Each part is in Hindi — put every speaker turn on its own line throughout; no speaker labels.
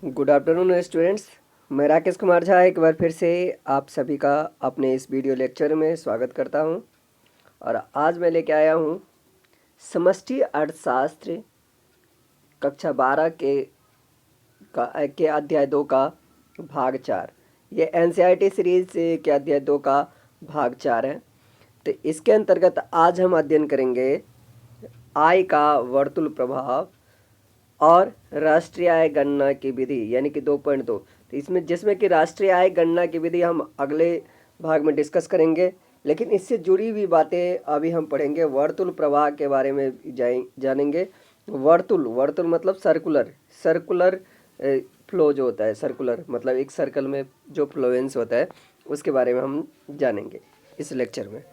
Good afternoon students. मैं राकेश कुमार झा एक बार फिर से आप सभी का अपने इस वीडियो लेक्चर में स्वागत करता हूं। और आज मैं लेके आया हूं समष्टि अर्थशास्त्र कक्षा 12 के अध्याय 2 का भाग 4। ये एनसीईआरटी सीरीज के अध्याय 2 का भाग 4 है। तो इसके अंतर्गत आज हम अध्ययन करेंगे आय का वर्तुल प्रभाव और राष्ट्रीय आय गणना की विधि यानी कि 2.2। तो इसमें जिसमें कि राष्ट्रीय आय गणना की विधि हम अगले भाग में डिस्कस करेंगे, लेकिन इससे जुड़ी हुई बातें अभी हम पढ़ेंगे। वर्तुल प्रवाह के बारे में जानेंगे। वर्तुल वर्तुल मतलब सर्कुलर फ्लो जो होता है, सर्कुलर मतलब एक सर्कल में जो फ्लोएंस होता है उसके बारे में हम जानेंगे इस लेक्चर में।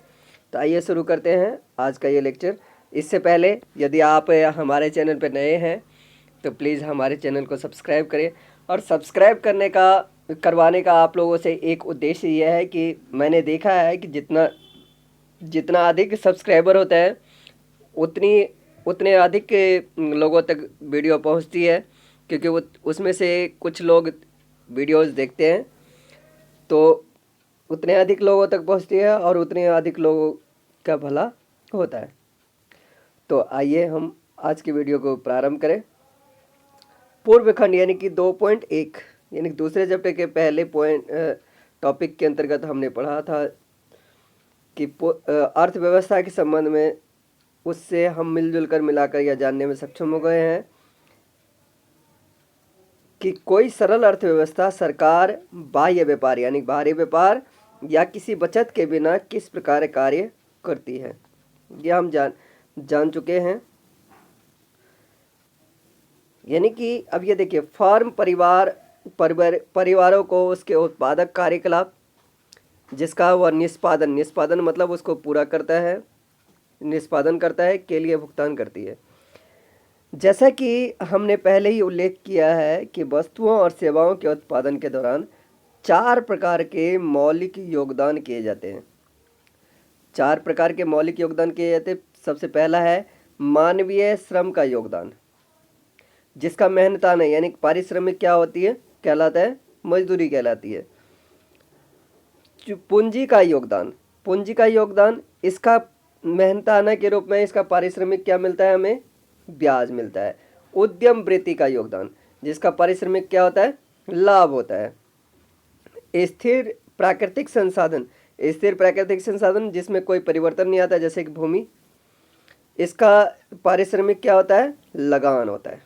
तो आइए शुरू करते हैं आज का ये लेक्चर। इससे पहले यदि आप हमारे चैनल पर नए हैं तो प्लीज़ हमारे चैनल को सब्सक्राइब करें। और सब्सक्राइब करवाने का आप लोगों से एक उद्देश्य यह है कि मैंने देखा है कि जितना अधिक सब्सक्राइबर होता है उतने अधिक लोगों तक वीडियो पहुंचती है, क्योंकि वो उसमें से कुछ लोग वीडियोस देखते हैं तो उतने अधिक लोगों तक पहुंचती है और उतने अधिक लोगों का भला होता है। तो आइए हम आज की वीडियो को प्रारंभ करें। पूर्व खंड यानी कि 2.1 यानी दूसरे चैप्टर के पहले टॉपिक के अंतर्गत हमने पढ़ा था कि अर्थव्यवस्था के संबंध में उससे हम मिलजुल कर मिलाकर यह जानने में सक्षम हो गए हैं कि कोई सरल अर्थव्यवस्था सरकार बाह्य व्यापार यानी बाहरी व्यापार या किसी बचत के बिना किस प्रकार कार्य करती है, यह हम जान चुके हैं। यानी कि अब ये देखिए, फर्म परिवारों को उसके उत्पादक कार्यकलाप जिसका वह निष्पादन मतलब उसको पूरा करता है, निष्पादन करता है के लिए भुगतान करती है। जैसा कि हमने पहले ही उल्लेख किया है कि वस्तुओं और सेवाओं के उत्पादन के दौरान 4 प्रकार के मौलिक योगदान किए जाते हैं। 4 प्रकार के मौलिक योगदान किए जाते हैं। सबसे पहला है मानवीय श्रम का योगदान, जिसका मेहनताना यानी पारिश्रमिक क्या होती है, कहलाता है मजदूरी कहलाती है। पूंजी का योगदान इसका मेहनताना के रूप में इसका पारिश्रमिक क्या मिलता है, हमें ब्याज मिलता है। उद्यम वृत्ति का योगदान जिसका पारिश्रमिक क्या होता है, लाभ होता है। स्थिर प्राकृतिक संसाधन जिसमें कोई परिवर्तन नहीं आता, जैसे कि भूमि, इसका पारिश्रमिक क्या होता है, लगान होता है।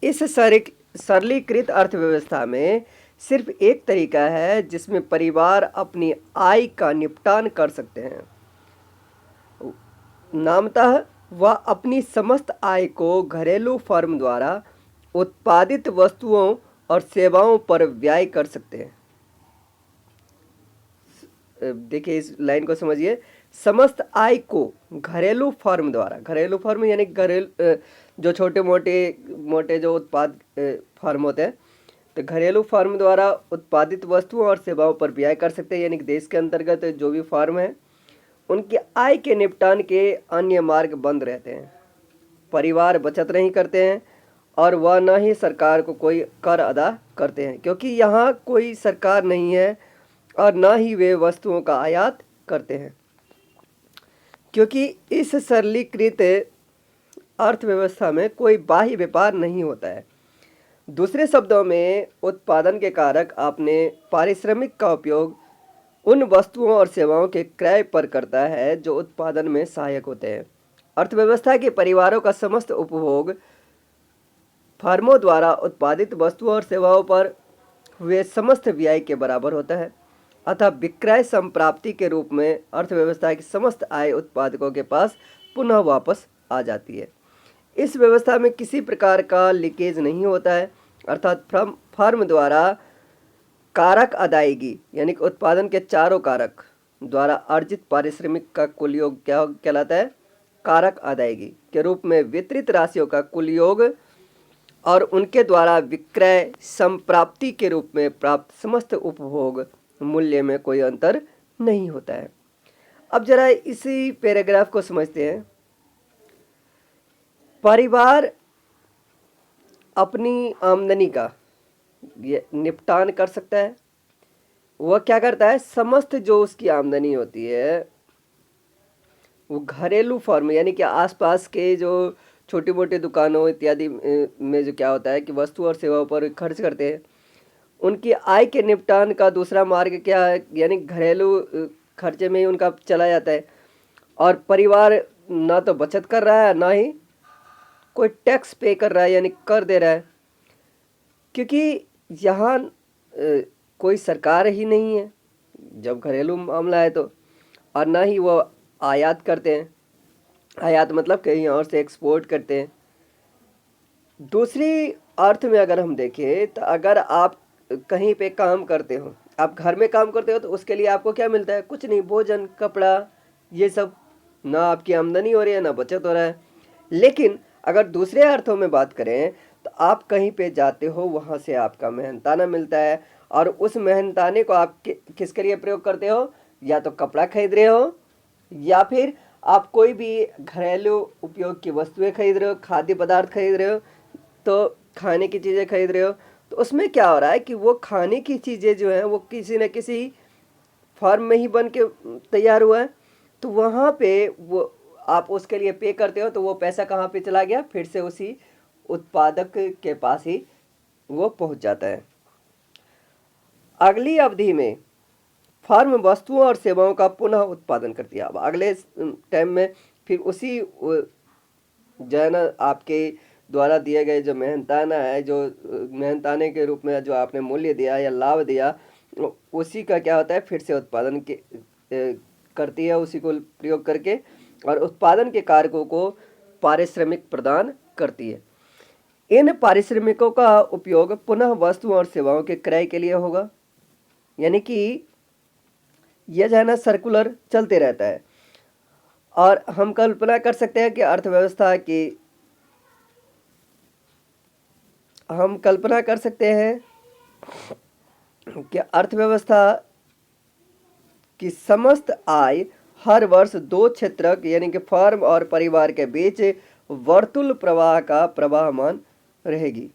इस सरलीकृत अर्थव्यवस्था में सिर्फ एक तरीका है जिसमें परिवार अपनी आय का निपटान कर सकते हैं। नामतः वह अपनी समस्त आय को घरेलू फर्म द्वारा उत्पादित वस्तुओं और सेवाओं पर व्यय कर सकते हैं। देखिए इस लाइन को समझिए, समस्त आय को घरेलू फर्म द्वारा, घरेलू फर्म यानी जो छोटे मोटे जो उत्पाद फर्म होते हैं, तो घरेलू फर्म द्वारा उत्पादित वस्तुओं और सेवाओं पर व्यय कर सकते हैं। यानी कि देश के अंतर्गत जो भी फर्म है उनकी आय के निपटान के अन्य मार्ग बंद रहते हैं। परिवार बचत नहीं करते हैं और वह न ही सरकार को कोई कर अदा करते हैं, क्योंकि यहाँ कोई सरकार नहीं है, और न ही वे वस्तुओं का आयात करते हैं, क्योंकि इस सरलीकृत अर्थव्यवस्था में कोई बाह्य व्यापार नहीं होता है। दूसरे शब्दों में उत्पादन के कारक अपने पारिश्रमिक का उपयोग उन वस्तुओं और सेवाओं के क्रय पर करता है जो उत्पादन में सहायक होते हैं। अर्थव्यवस्था के परिवारों का समस्त उपभोग फर्मों द्वारा उत्पादित वस्तुओं और सेवाओं पर हुए समस्त व्यय के बराबर होता है। अतः विक्रय संप्राप्ति के रूप में अर्थव्यवस्था की समस्त आय उत्पादकों के पास पुनः वापस आ जाती है। इस व्यवस्था में किसी प्रकार का लीकेज नहीं होता है, अर्थात फर्म द्वारा कारक अदायगी यानी कि उत्पादन के चारों कारक द्वारा अर्जित पारिश्रमिक का कुल योग क्या कहलाता है, कारक अदायगी के रूप में वितरित राशियों का कुल योग और उनके द्वारा विक्रय संप्राप्ति के रूप में प्राप्त समस्त उपभोग मूल्य में कोई अंतर नहीं होता है। अब जरा इसी पैराग्राफ को समझते हैं। परिवार अपनी आमदनी का ये निपटान कर सकता है। वह क्या करता है, समस्त जो उसकी आमदनी होती है वो घरेलू फर्म यानी कि आसपास के जो छोटी मोटी दुकानों इत्यादि में जो क्या होता है कि वस्तु और सेवाओं पर खर्च करते हैं, उनकी आय के निपटान का दूसरा मार्ग क्या है, यानी घरेलू खर्चे में ही उनका चला जाता है। और परिवार ना तो बचत कर रहा है ना ही कोई टैक्स पे कर रहा है यानी कर दे रहा है, क्योंकि यहाँ कोई सरकार ही नहीं है जब घरेलू मामला है तो। और ना ही वो आयात करते हैं, आयात मतलब कहीं और से एक्सपोर्ट करते हैं। दूसरी अर्थ में अगर हम देखें तो अगर आप कहीं पे काम करते हो, आप घर में काम करते हो, तो उसके लिए आपको क्या मिलता है, कुछ नहीं, भोजन कपड़ा ये सब। ना आपकी आमदनी हो रही है ना बचत हो रहा है। लेकिन अगर दूसरे अर्थों में बात करें तो आप कहीं पे जाते हो, वहाँ से आपका मेहनताना मिलता है, और उस मेहनताने को आप किसके लिए प्रयोग करते हो, या तो कपड़ा खरीद रहे हो, या फिर आप कोई भी घरेलू उपयोग की वस्तुएं खरीद रहे हो, खाद्य पदार्थ खरीद रहे हो, तो खाने की चीज़ें खरीद रहे हो। तो उसमें क्या हो रहा है कि वो खाने की चीज़ें जो हैं वो किसी न किसी फार्म में ही बन के तैयार हुआ है। तो वहाँ पे वो आप उसके लिए पे करते हो, तो वो पैसा कहाँ पे चला गया, फिर से उसी उत्पादक के पास ही वो पहुँच जाता है। अगली अवधि में फार्म वस्तुओं और सेवाओं का पुनः उत्पादन करती है। अब अगले टाइम में फिर उसी जो है ना आपके द्वारा दिए गए जो मेहनताना है, जो मेहनताने के रूप में जो आपने मूल्य दिया या लाभ दिया, उसी का क्या होता है, फिर से उत्पादन के करती है, उसी को प्रयोग करके, और उत्पादन के कारकों को पारिश्रमिक प्रदान करती है। इन पारिश्रमिकों का उपयोग पुनः वस्तुओं और सेवाओं के क्रय के लिए होगा, यानी कि यह जो है ना सर्कुलर चलते रहता है। और हम कल्पना कर सकते हैं कि अर्थव्यवस्था की, हम कल्पना कर सकते हैं कि अर्थव्यवस्था की समस्त आय हर वर्ष दो क्षेत्रक यानी कि फर्म और परिवार के बीच वर्तुल प्रवाह का प्रवाहमान रहेगी।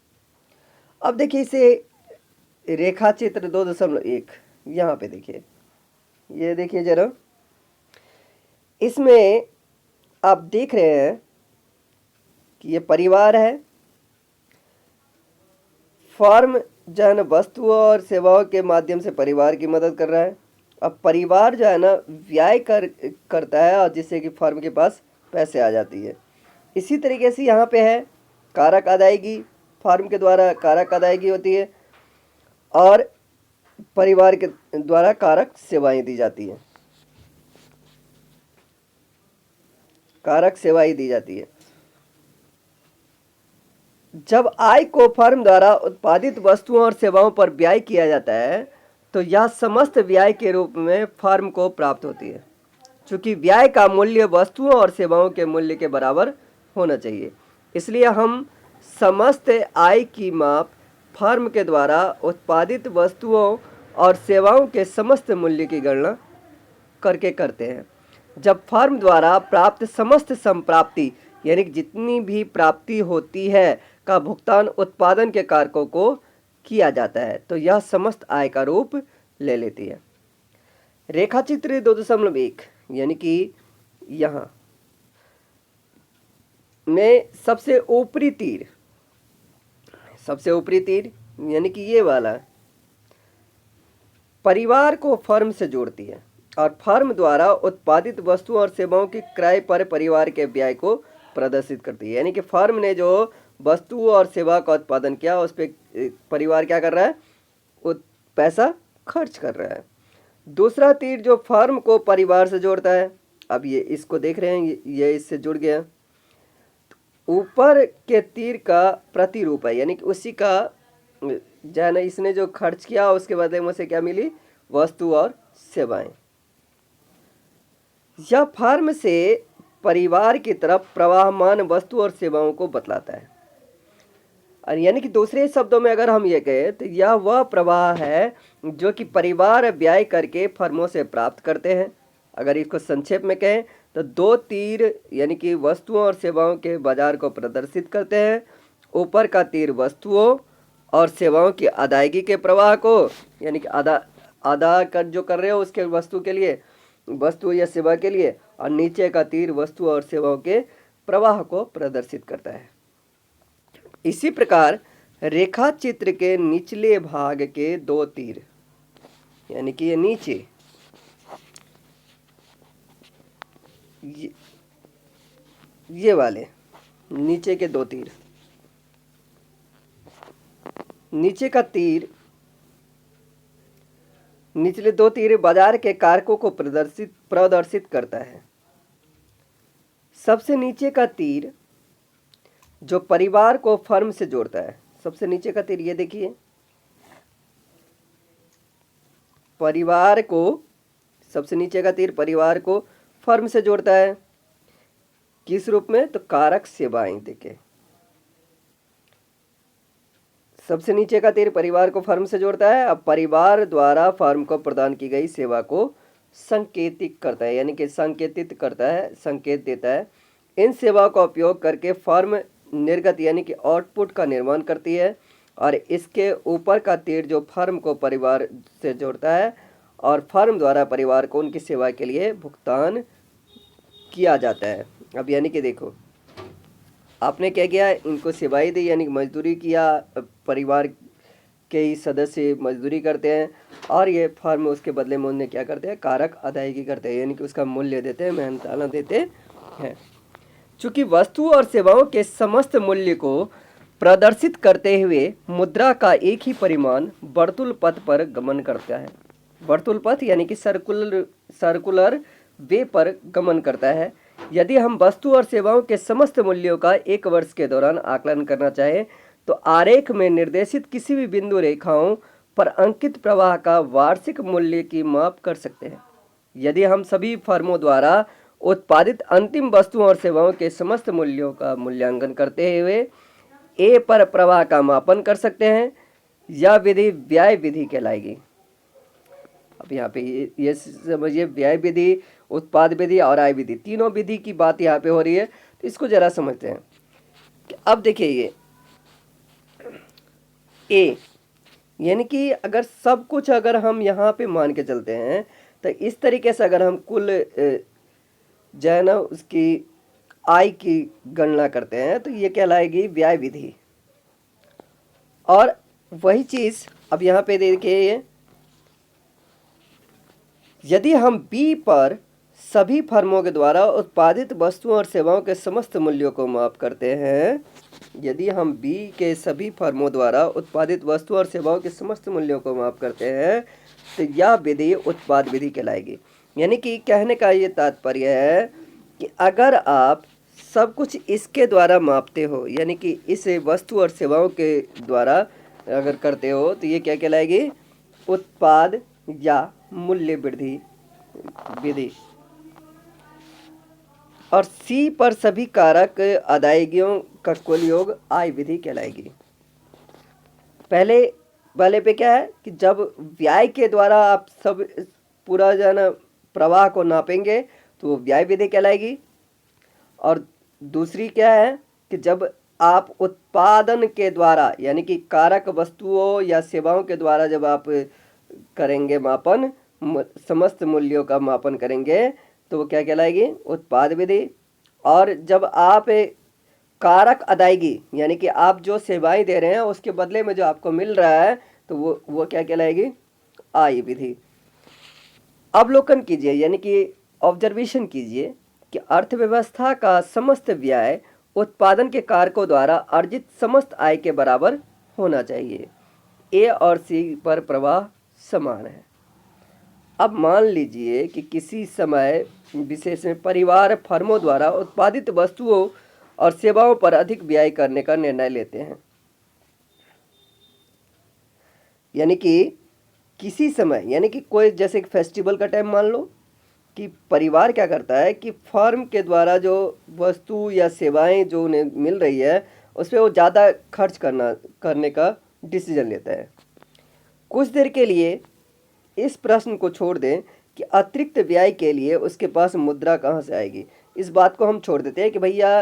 अब देखिए इसे रेखा चित्र 2.1 यहाँ पे देखिए, ये देखिए जरा, इसमें आप देख रहे हैं कि ये परिवार है, फर्म जो है ना वस्तुओं और सेवाओं के माध्यम से परिवार की मदद कर रहा है। अब परिवार जो है ना व्यय करता है, और जिससे कि फर्म के पास पैसे आ जाती है। इसी तरीके से यहाँ पे है कारक अदायगी, फर्म के द्वारा कारक अदायगी होती है, और परिवार के द्वारा कारक सेवाएं दी जाती है, कारक सेवाएं दी जाती है। जब आय को फर्म द्वारा उत्पादित वस्तुओं और सेवाओं पर व्यय किया जाता है तो यह समस्त व्यय के रूप में फर्म को प्राप्त होती है। चूंकि व्यय का मूल्य वस्तुओं और सेवाओं के मूल्य के बराबर होना चाहिए, इसलिए हम समस्त आय की माप फर्म के द्वारा उत्पादित वस्तुओं और सेवाओं के समस्त मूल्य की गणना करके करते हैं। जब फर्म द्वारा प्राप्त समस्त संप्राप्ति यानी जितनी भी प्राप्ति होती है का भुगतान उत्पादन के कारकों को किया जाता है, तो यह समस्त आय का रूप ले लेती है। रेखा चित्र 2.1 यानी कि यहाँ में सबसे ऊपरी तीर यानी कि ये वाला परिवार को फर्म से जोड़ती है, और फर्म द्वारा उत्पादित वस्तुओं और सेवाओं की क्रय पर परिवार के व्यय को प्रदर्शित करती है। यानी कि फर्म ने जो वस्तु और सेवा का उत्पादन किया उस पर परिवार क्या कर रहा है, पैसा खर्च कर रहा है। दूसरा तीर जो फर्म को परिवार से जोड़ता है, अब ये इसको देख रहे हैं, ये इससे जुड़ गया। ऊपर के तीर का प्रतिरूप है, यानी कि उसी का जो है ना इसने जो खर्च किया उसके बदले में उसे क्या मिली, वस्तु और सेवाएं। यह फर्म से परिवार की तरफ प्रवाहमान वस्तु और सेवाओं को बतलाता है। और यानी कि दूसरे शब्दों में अगर हम ये कहें तो यह वह प्रवाह है जो कि परिवार व्यय करके फर्मों से प्राप्त करते हैं। अगर इसको संक्षेप में कहें तो दो तीर यानी कि वस्तुओं और सेवाओं के बाजार को प्रदर्शित करते हैं, ऊपर का तीर वस्तुओं और सेवाओं की अदायगी के प्रवाह को, यानी कि अदा कर जो कर रहे हो उसके वस्तु के लिए, वस्तु या सेवा के लिए, और नीचे का तीर वस्तु और सेवाओं के प्रवाह को प्रदर्शित करता है। इसी प्रकार रेखा चित्र के निचले भाग के दो तीर, यानी कि ये नीचे ये वाले नीचे के दो तीर, नीचे का तीर, निचले दो तीर बाजार के कारकों को प्रदर्शित करता है। सबसे नीचे का तीर जो परिवार को फर्म से जोड़ता है, सबसे नीचे का तीर ये देखिए, परिवार को, सबसे नीचे का तीर परिवार को फर्म से जोड़ता है। किस रूप में? तो कारक सेवाएं देके। सबसे नीचे का तीर परिवार को फर्म से जोड़ता है। अब परिवार द्वारा फर्म को प्रदान की गई सेवा को संकेतित करता है, यानी कि संकेतित करता है, संकेत देता है। इन सेवाओं का उपयोग करके फर्म निर्गत यानी कि आउटपुट का निर्माण करती है, और इसके ऊपर का तीर जो फर्म को परिवार से जोड़ता है और फर्म द्वारा परिवार को उनकी सेवा के लिए भुगतान किया जाता है। अब यानी कि देखो, आपने क्या किया, इनको सेवाएं दी, यानी मजदूरी किया, परिवार के ही सदस्य मजदूरी करते हैं, और ये फर्म उसके बदले में उन्हें क्या करते हैं, कारक अदायगी करते हैं, यानी कि उसका मूल्य देते हैं, मेहनताना देते हैं। चूँकि वस्तु और सेवाओं के समस्त मूल्य को प्रदर्शित करते हुए मुद्रा का एक ही परिमाण वर्तुल पथ पर गमन करता है। वर्तुल पथ यानी कि सर्कुलर वे पर गमन करता है। यदि हम वस्तु और सेवाओं के समस्त मूल्यों का एक वर्ष के दौरान आकलन करना चाहें तो आरेख में निर्देशित किसी भी बिंदु रेखाओं पर अंकित प्रवाह का वार्षिक मूल्य की माप कर सकते हैं। यदि हम सभी फर्मों द्वारा उत्पादित अंतिम वस्तुओं और सेवाओं के समस्त मूल्यों का मूल्यांकन करते हुए ए पर प्रवाह का मापन कर सकते हैं, यह विधि व्यय विधि कहलाएगी। अब यहाँ पे ये समझिए, व्यय विधि, उत्पाद विधि और आय विधि, तीनों विधि की बात यहाँ पे हो रही है, तो इसको जरा समझते हैं। अब देखिए ये ए, यानी कि अगर सब कुछ अगर हम यहाँ पे मान के चलते हैं तो इस तरीके से अगर हम कुल जो है ना उसकी आय की गणना करते हैं तो ये कहलाएगी व्यय विधि। और वही चीज़ अब यहाँ पे देखिए, ये यदि हम बी पर सभी फर्मों के द्वारा उत्पादित वस्तुओं और सेवाओं के समस्त मूल्यों को माप करते हैं, यदि हम बी के सभी फर्मों द्वारा उत्पादित वस्तुओं और सेवाओं के समस्त मूल्यों को माप करते हैं तो यह विधि उत्पाद विधि कहलाएगी। यानी कि कहने का ये तात्पर्य है कि अगर आप सब कुछ इसके द्वारा मापते हो, यानी कि इस वस्तु और सेवाओं के द्वारा अगर करते हो तो ये क्या कहलाएगी, उत्पाद या मूल्य वृद्धि विधि। और सी पर सभी कारक अदायगियों का कुल योग आय विधि कहलाएगी। पहले वाले पे क्या है कि जब व्यय के द्वारा आप सब पूरा जो है ना प्रवाह को नापेंगे तो वो व्यय विधि कहलाएगी। और दूसरी क्या है कि जब आप उत्पादन के द्वारा यानी कि कारक वस्तुओं या सेवाओं के द्वारा जब आप करेंगे मापन, समस्त मूल्यों का मापन करेंगे तो वो क्या कहलाएगी, उत्पाद विधि। और जब आप कारक अदायगी यानी कि आप जो सेवाएं दे रहे हैं उसके बदले में जो आपको मिल रहा है तो वो क्या कहलाएगी, आय विधि। अवलोकन कीजिए यानी कि ऑब्जर्वेशन कीजिए कि अर्थव्यवस्था का समस्त व्यय उत्पादन के कारकों द्वारा अर्जित समस्त आय के बराबर होना चाहिए। ए और सी पर प्रवाह समान है। अब मान लीजिए कि किसी समय विशेष में परिवार फर्मों द्वारा उत्पादित वस्तुओं और सेवाओं पर अधिक व्यय करने का निर्णय लेते हैं। यानी कि किसी समय, यानी कि कोई जैसे एक फेस्टिवल का टाइम मान लो कि परिवार क्या करता है कि फर्म के द्वारा जो वस्तु या सेवाएं जो उन्हें मिल रही है उस पर वो ज़्यादा खर्च करने का डिसीजन लेता है। कुछ देर के लिए इस प्रश्न को छोड़ दें कि अतिरिक्त व्यय के लिए उसके पास मुद्रा कहाँ से आएगी। इस बात को हम छोड़ देते हैं कि भैया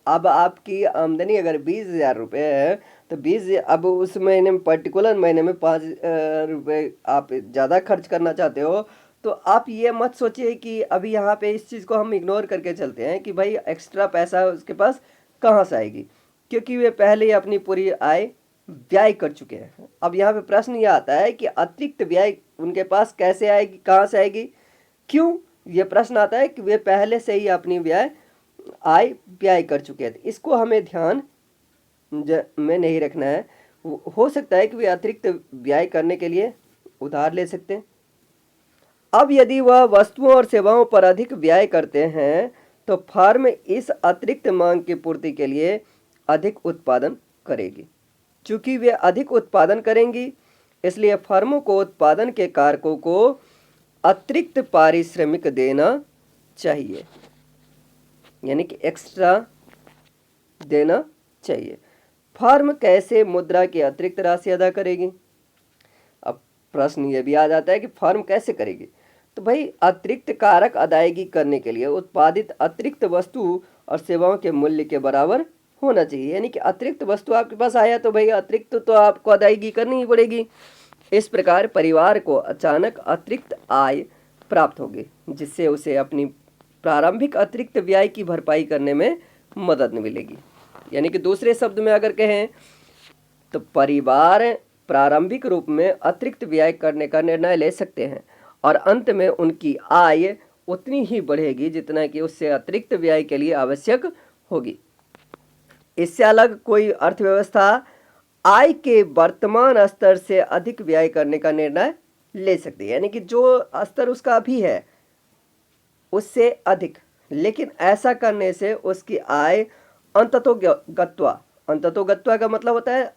अब आपकी आमदनी अगर 20,000 रुपये है तो 20, अब उस महीने में पर्टिकुलर महीने में 5 रुपये आप ज़्यादा खर्च करना चाहते हो, तो आप ये मत सोचिए कि अभी यहाँ पे इस चीज़ को हम इग्नोर करके चलते हैं कि भाई एक्स्ट्रा पैसा उसके पास कहाँ से आएगी, क्योंकि वे पहले ही अपनी पूरी आय व्यय कर चुके हैं। अब यहाँ पे प्रश्न ये आता है कि अतिरिक्त व्यय उनके पास कैसे आएगी, कहाँ से आएगी, क्यों? ये प्रश्न आता है कि वे पहले से ही अपनी आय व्यय कर चुके हैं। इसको हमें ध्यान में नहीं रखना है। हो सकता है कि वे अतिरिक्त व्यय करने के लिए उधार ले सकते हैं। अब यदि वह वस्तुओं और सेवाओं पर अधिक व्यय करते हैं तो फर्म इस अतिरिक्त मांग की पूर्ति के लिए अधिक उत्पादन करेगी। चूंकि वे अधिक उत्पादन करेंगी, इसलिए फर्मों को उत्पादन के कारकों को अतिरिक्त पारिश्रमिक देना चाहिए, यानी कि एक्स्ट्रा देना चाहिए। फर्म कैसे मुद्रा की अतिरिक्त राशि अदा करेगी? अब प्रश्न ये भी आ जाता है कि फर्म कैसे करेगी? तो भाई अतिरिक्त कारक अदायगी करने के लिए उत्पादित अतिरिक्त वस्तु और सेवाओं के मूल्य के बराबर होना चाहिए। यानी कि अतिरिक्त वस्तु आपके पास आया तो भाई अतिरिक्त तो आपको अदायगी करनी ही पड़ेगी। इस प्रकार परिवार को अचानक अतिरिक्त आय प्राप्त होगी, जिससे उसे अपनी प्रारंभिक अतिरिक्त व्यय की भरपाई करने में मदद मिलेगी। यानी कि दूसरे शब्द में अगर कहें तो परिवार प्रारंभिक रूप में अतिरिक्त व्यय करने का निर्णय ले सकते हैं और अंत में उनकी आय उतनी ही बढ़ेगी जितना कि उससे अतिरिक्त व्यय के लिए आवश्यक होगी। इससे अलग कोई अर्थव्यवस्था आय के वर्तमान स्तर से अधिक व्यय करने का निर्णय ले सकती है, यानी कि जो स्तर उसका अभी है उससे अधिक, लेकिन ऐसा करने से उसकी आय अंततोगत्वा का मतलब होता है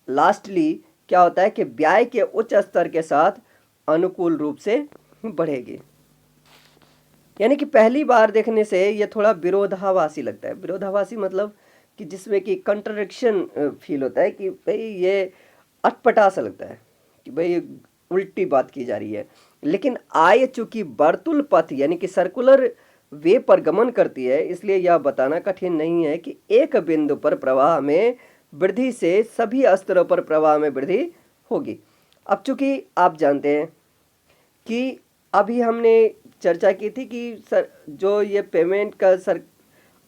लास्टली क्या होता है कि व्यय के उच्च स्तर के साथ अनुकूल रूप से बढ़ेगी। यानी कि पहली बार देखने से ये थोड़ा विरोधाभासी लगता है। विरोधाभासी मतलब कि जिसमें कि कंट्रडिक्शन फील होता है कि भाई ये अटपटा सा लगता है कि भाई उल्टी बात की जा रही है। लेकिन आय चूंकि वर्तुल पथ यानी कि सर्कुलर वे पर गमन करती है, इसलिए यह बताना कठिन नहीं है कि एक बिंदु पर प्रवाह में वृद्धि से सभी स्तरों पर प्रवाह में वृद्धि होगी। अब चूंकि आप जानते हैं कि अभी हमने चर्चा की थी कि जो ये पेमेंट का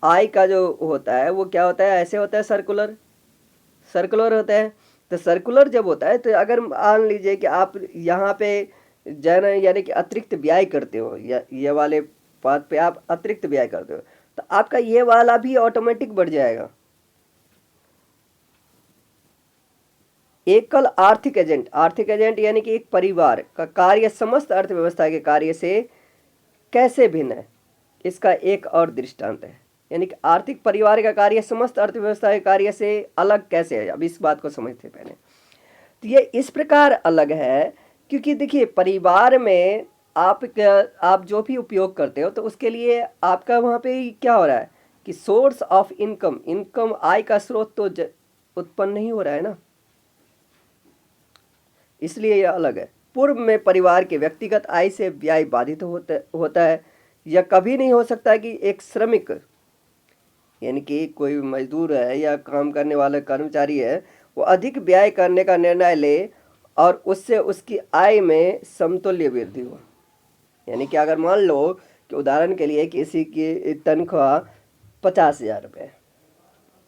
आय का जो होता है वो क्या होता है, ऐसे होता है सर्कुलर होता है। तो सर्कुलर जब होता है तो अगर मान लीजिए कि आप यहाँ पे जाना यानी कि अतिरिक्त व्यय करते हो, या ये वाले बात पे आप अतिरिक्त व्यय करते हो तो आपका ये वाला भी ऑटोमेटिक बढ़ जाएगा। एकल आर्थिक एजेंट यानी कि एक परिवार का कार्य समस्त अर्थव्यवस्था के कार्य से कैसे भिन्न है, इसका एक और दृष्टांत है। यानी कि आर्थिक परिवार का कार्य समस्त अर्थव्यवस्था के कार्य से अलग कैसे है, अब इस बात को समझते पहले। तो ये इस प्रकार अलग है क्योंकि देखिए परिवार में आप जो भी उपयोग करते हो तो उसके लिए आपका वहाँ पे क्या हो रहा है कि सोर्स ऑफ इनकम आय का स्रोत तो उत्पन्न नहीं हो रहा है ना, इसलिए यह अलग है। पूर्व में परिवार के व्यक्तिगत आय से व्यय बाधित होता है। यह कभी नहीं हो सकता कि एक श्रमिक यानी कि कोई मजदूर है या काम करने वाला कर्मचारी है वो अधिक व्यय करने का निर्णय ले और उससे उसकी आय में समतुल्य वृद्धि हो। यानी कि अगर मान लो कि उदाहरण के लिए किसी की तनख्वाह 50,000 रुपये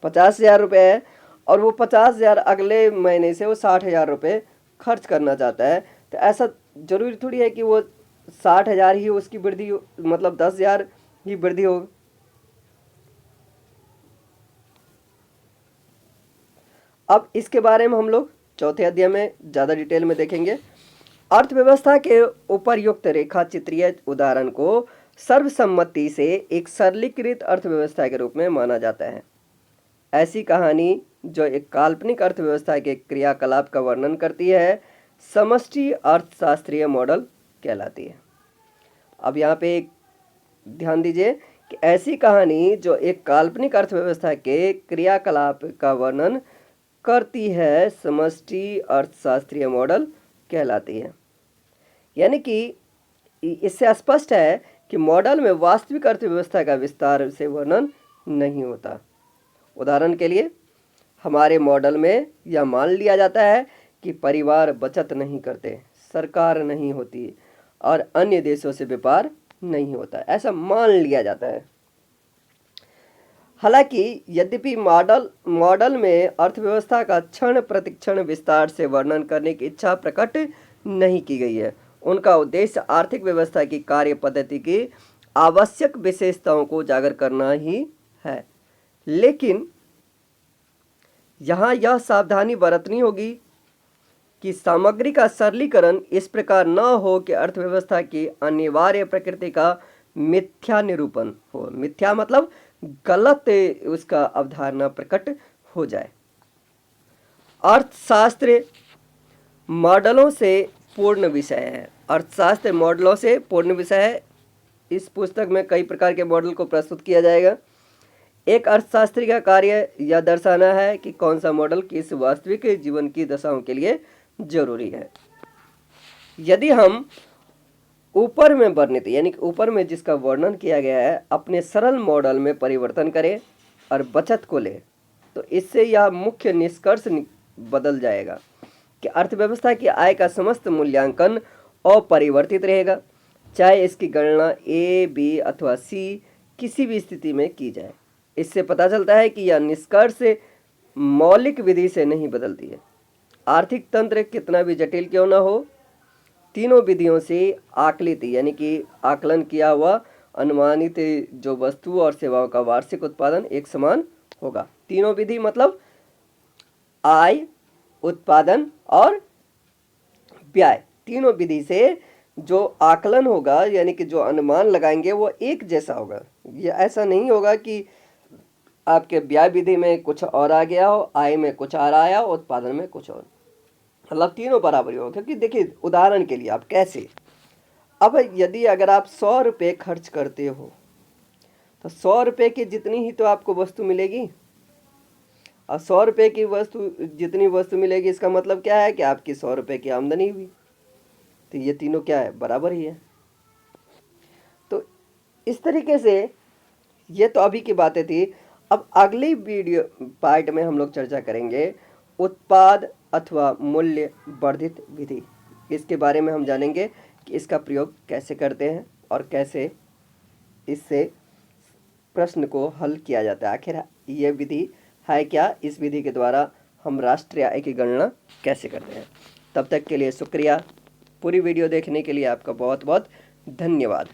50,000 रुपये है और वो 50,000 अगले महीने से वो 60,000 रुपये खर्च करना चाहता है, तो ऐसा जरूरी थोड़ी है कि वो 60,000 ही उसकी वृद्धि मतलब 10,000 ही वृद्धि हो। अब इसके बारे में हम लोग चौथे अध्याय में ज़्यादा डिटेल में देखेंगे। अर्थव्यवस्था के उपर्युक्त रेखा चित्रीय उदाहरण को सर्वसम्मति से एक सरलीकृत अर्थव्यवस्था के रूप में माना जाता है। ऐसी कहानी जो एक काल्पनिक अर्थव्यवस्था के क्रियाकलाप का वर्णन करती है समष्टि अर्थशास्त्रीय मॉडल कहलाती है। अब यहाँ पे ध्यान दीजिए कि ऐसी कहानी जो एक काल्पनिक अर्थव्यवस्था के क्रियाकलाप का वर्णन करती है समष्टि अर्थशास्त्रीय मॉडल कहलाती है। यानी कि इससे स्पष्ट है कि मॉडल में वास्तविक अर्थव्यवस्था का विस्तार से वर्णन नहीं होता। उदाहरण के लिए हमारे मॉडल में यह मान लिया जाता है कि परिवार बचत नहीं करते, सरकार नहीं होती और अन्य देशों से व्यापार नहीं होता, ऐसा मान लिया जाता है। हालांकि यद्यपि मॉडल में अर्थव्यवस्था का क्षण प्रतिक्षण विस्तार से वर्णन करने की इच्छा प्रकट नहीं की गई है। उनका उद्देश्य आर्थिक व्यवस्था की कार्य पद्धति की आवश्यक विशेषताओं को उजागर करना ही है। लेकिन यहाँ यह सावधानी बरतनी होगी कि सामग्री का सरलीकरण इस प्रकार न हो कि अर्थव्यवस्था की अनिवार्य प्रकृति का मिथ्या निरूपण हो। मिथ्या मतलब गलत उसका अवधारणा प्रकट हो जाए। अर्थशास्त्र मॉडलों से पूर्ण विषय है। अर्थशास्त्र मॉडलों से पूर्ण विषय है। इस पुस्तक में कई प्रकार के मॉडल को प्रस्तुत किया जाएगा। एक अर्थशास्त्री का कार्य यह दर्शाना है कि कौन सा मॉडल किस वास्तविक जीवन की दशाओं के लिए जरूरी है। यदि हम ऊपर में वर्णित यानी कि ऊपर में जिसका वर्णन किया गया है अपने सरल मॉडल में परिवर्तन करें और बचत को ले, तो इससे यह मुख्य निष्कर्ष बदल जाएगा कि अर्थव्यवस्था की आय का समस्त मूल्यांकन अपरिवर्तित रहेगा, चाहे इसकी गणना ए, बी अथवा सी किसी भी स्थिति में की जाए। इससे पता चलता है कि यह निष्कर्ष मौलिक विधि से नहीं बदलती है। आर्थिक तंत्र कितना भी जटिल क्यों ना हो, तीनों विधियों से आकलित यानी कि आकलन किया हुआ अनुमानित जो वस्तु और सेवाओं का वार्षिक उत्पादन एक समान होगा। तीनों विधि मतलब आय, उत्पादन और व्यय, तीनों विधि से जो आकलन होगा यानी कि जो अनुमान लगाएंगे वो एक जैसा होगा। ये ऐसा नहीं होगा कि आपके व्यय विधि में कुछ और आ गया हो, आय में कुछ और आया हो, उत्पादन में कुछ और, मतलब तीनों बराबर हो। क्योंकि देखिए उदाहरण के लिए आप कैसे, अब यदि अगर आप 100 रुपये खर्च करते हो तो 100 रुपये की जितनी ही तो आपको वस्तु मिलेगी, और 100 रुपये की वस्तु जितनी वस्तु मिलेगी इसका मतलब क्या है कि आपकी 100 रुपये की आमदनी हुई। तो ये तीनों क्या है, बराबर ही है। तो इस तरीके से ये तो अभी की बातें थी। अब अगली वीडियो पार्ट में हम लोग चर्चा करेंगे उत्पाद अथवा मूल्य वर्धित विधि। इसके बारे में हम जानेंगे कि इसका प्रयोग कैसे करते हैं और कैसे इससे प्रश्न को हल किया जाता है। आखिर ये विधि है क्या, इस विधि के द्वारा हम राष्ट्रीय आय की गणना कैसे करते हैं। तब तक के लिए शुक्रिया। पूरी वीडियो देखने के लिए आपका बहुत बहुत धन्यवाद।